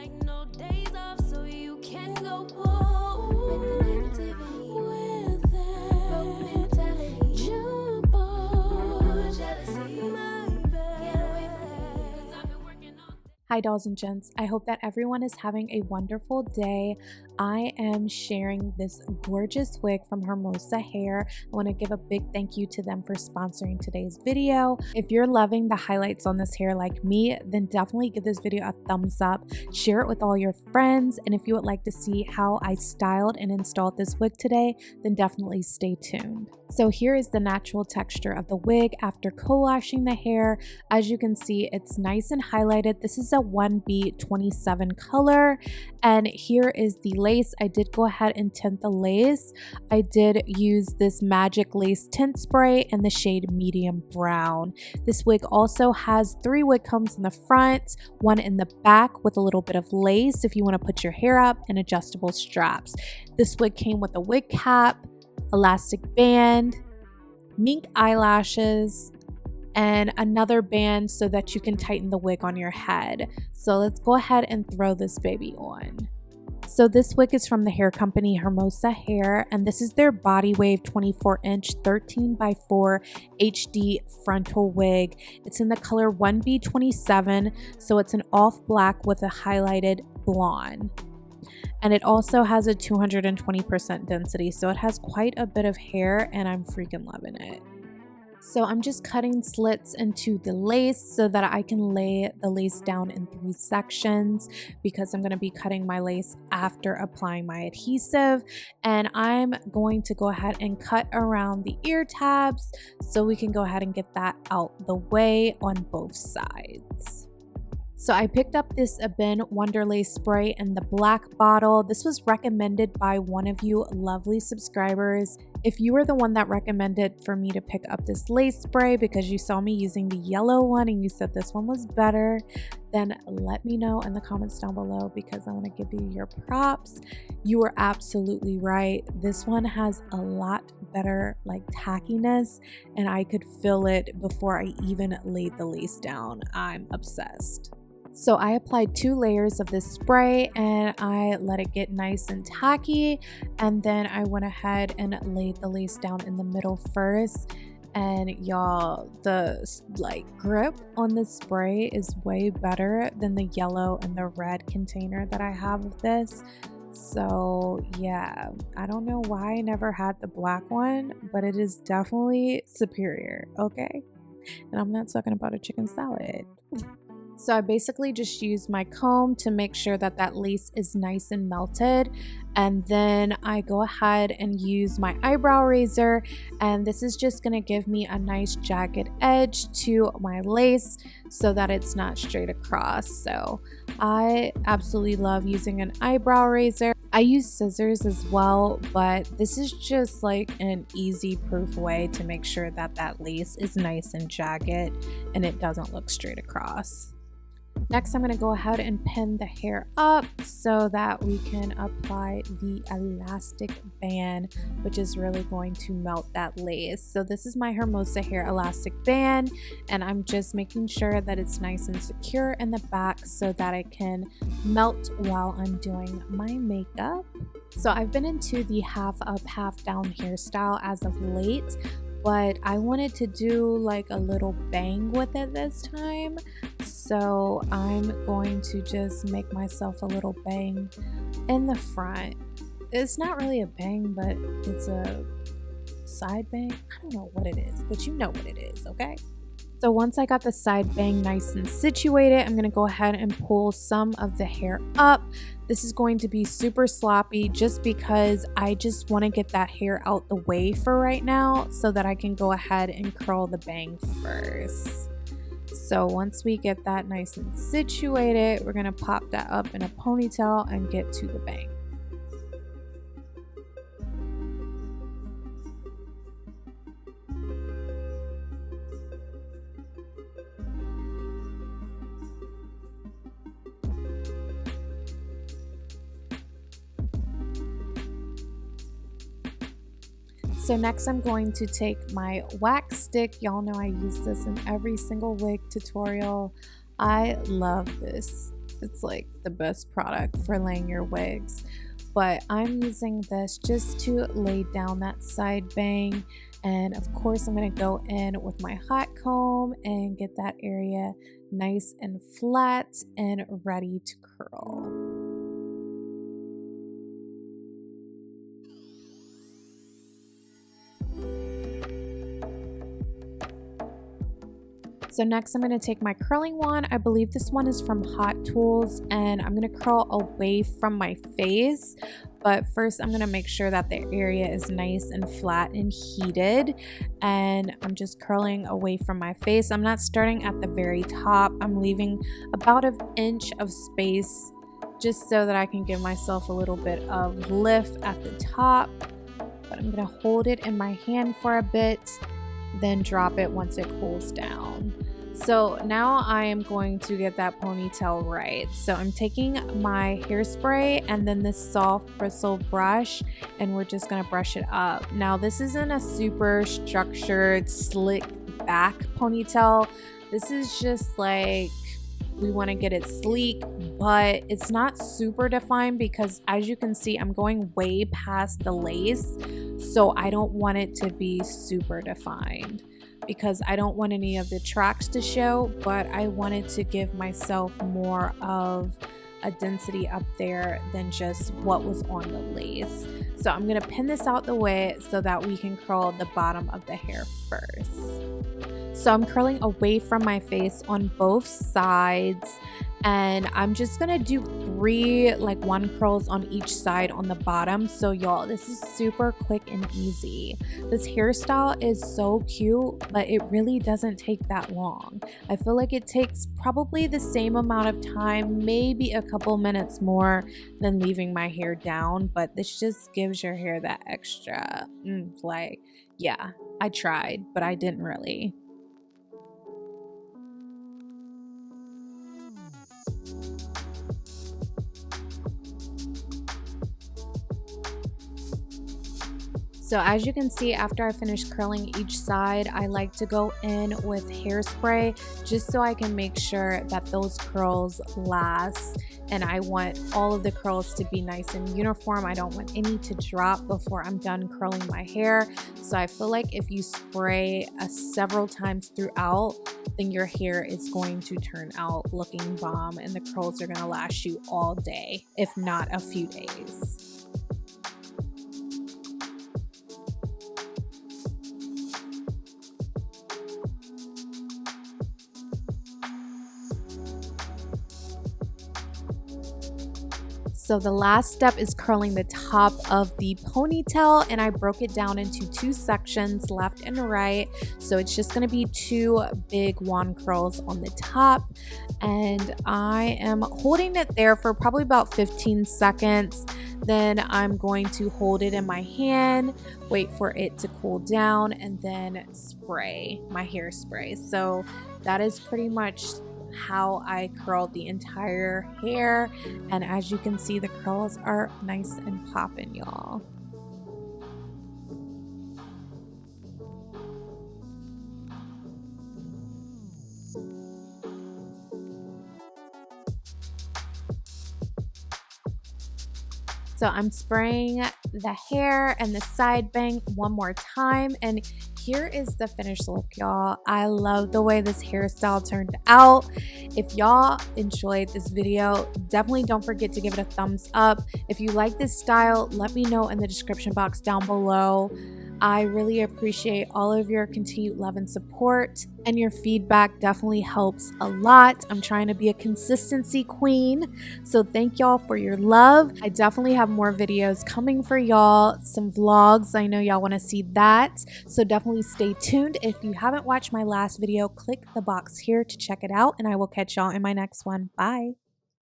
like no days off, so you can go whoa with the negativity, with that broke mentality, jump on jealousy, my bad. Get away from me, 'cause I've been working all day. Hi dolls and gents, I hope that everyone is having a wonderful day. I am sharing this gorgeous wig from Hermosa Hair. I want to give a big thank you to them for sponsoring today's video. If you're loving the highlights on this hair like me, then definitely give this video a thumbs up, share it with all your friends, and if you would like to see how I styled and installed this wig today, then definitely stay tuned. So here is the natural texture of the wig after co-washing the hair. As you can see, it's nice and highlighted. This is a 1B27 color, and here is the lace. I did go ahead and tint the lace. I did use this Magic Lace Tint Spray in the shade medium brown. This wig also has 3 wig combs in the front, 1 in the back with a little bit of lace if you want to put your hair up, and adjustable straps. This wig came with a wig cap, elastic band, mink eyelashes, and another band so that you can tighten the wig on your head. So let's go ahead and throw this baby on. So this wig is from the hair company Hermosa Hair, and this is their Body Wave 24-inch 13x4 HD frontal wig. It's in the color 1B27, so it's an off black with a highlighted blonde. And it also has a 220% density, so it has quite a bit of hair, and I'm freaking loving it. So I'm just cutting slits into the lace so that I can lay the lace down in 3 sections, because I'm going to be cutting my lace after applying my adhesive. And I'm going to go ahead and cut around the ear tabs so we can go ahead and get that out the way on both sides. So I picked up this Abin Wonder Lace spray in the black bottle. This was recommended by one of you lovely subscribers. If you were the one that recommended for me to pick up this lace spray because you saw me using the yellow one and you said this one was better, then let me know in the comments down below, because I want to give you your props. You were absolutely right. This one has a lot better like tackiness, and I could feel it before I even laid the lace down. I'm obsessed. So I applied 2 layers of this spray and I let it get nice and tacky, and then I went ahead and laid the lace down in the middle first. And y'all, the grip on this spray is way better than the yellow and the red container that I have of this. So yeah, I don't know why I never had the black one, but it is definitely superior, okay? And I'm not talking about a chicken salad. So I basically just use my comb to make sure that that lace is nice and melted, and then I go ahead and use my eyebrow razor, and this is just going to give me a nice jagged edge to my lace so that it's not straight across. So I absolutely love using an eyebrow razor. I use scissors as well, but this is just like an easy proof way to make sure that that lace is nice and jagged and it doesn't look straight across. Next, I'm going to go ahead and pin the hair up so that we can apply the elastic band, which is really going to melt that lace. So this is my Hermosa Hair elastic band, and I'm just making sure that it's nice and secure in the back so that it can melt while I'm doing my makeup. So I've been into the half up, half down hairstyle as of late, but I wanted to do like a little bang with it this time. So I'm going to just make myself a little bang in the front. It's not really a bang, but it's a side bang. I don't know what it is, but you know what it is, okay? So once I got the side bang nice and situated, I'm going to go ahead and pull some of the hair up. This is going to be super sloppy just because I just want to get that hair out the way for right now so that I can go ahead and curl the bang first. So once we get that nice and situated, we're going to pop that up in a ponytail and get to the bang. So next I'm going to take my wax stick. Y'all know I use this in every single wig tutorial. I love this It's like the best product for laying your wigs. But I'm using this just to lay down that side bang. And of course, I'm going to go in with my hot comb and get that area nice and flat and ready to curl. So next I'm going to take my curling wand. I believe this one is from Hot Tools, and I'm going to curl away from my face. But first I'm going to make sure that the area is nice and flat and heated. And I'm just curling away from my face. I'm not starting at the very top. I'm leaving about an inch of space just so that I can give myself a little bit of lift at the top. But I'm going to hold it in my hand for a bit, then drop it once it cools down. So now I am going to get that ponytail right. So I'm taking my hairspray and then this soft bristle brush, and we're just going to brush it up. Now this isn't a super structured slick back ponytail. This is just like, we want to get it sleek, but it's not super defined because as you can see, I'm going way past the lace. So I don't want it to be super defined because I don't want any of the tracks to show, but I wanted to give myself more of a density up there than just what was on the lace. So I'm going to pin this out the way so that we can curl the bottom of the hair first. So I'm curling away from my face on both sides, and I'm just gonna do 3 like one curls on each side on the bottom. So y'all, this is super quick and easy. This hairstyle is so cute, but it really doesn't take that long. I feel like it takes probably the same amount of time, maybe a couple minutes more than leaving my hair down, but this just gives your hair that extra like, yeah, I tried, but I didn't really. So as you can see, after I finish curling each side, I like to go in with hairspray just so I can make sure that those curls last. And I want all of the curls to be nice and uniform. I don't want any to drop before I'm done curling my hair. So I feel like if you spray several times throughout, then your hair is going to turn out looking bomb and the curls are going to last you all day, if not a few days. So the last step is curling the top of the ponytail, and I broke it down into 2 sections, left and right. So it's just gonna be 2 big wand curls on the top, and I am holding it there for probably about 15 seconds. Then I'm going to hold it in my hand, wait for it to cool down, and then spray my hairspray. So that is pretty much how I curled the entire hair, and as you can see, the curls are nice and poppin', y'all. So I'm spraying the hair and the side bang one more time, and here is the finished look, y'all. I love the way this hairstyle turned out. If y'all enjoyed this video, definitely don't forget to give it a thumbs up. If you like this style, let me know in the description box down below. I really appreciate all of your continued love and support, and your feedback definitely helps a lot. I'm trying to be a consistency queen, so thank y'all for your love. I definitely have more videos coming for y'all, some vlogs. I know y'all want to see that, so definitely stay tuned. If you haven't watched my last video, click the box here to check it out, and I will catch y'all in my next one. Bye.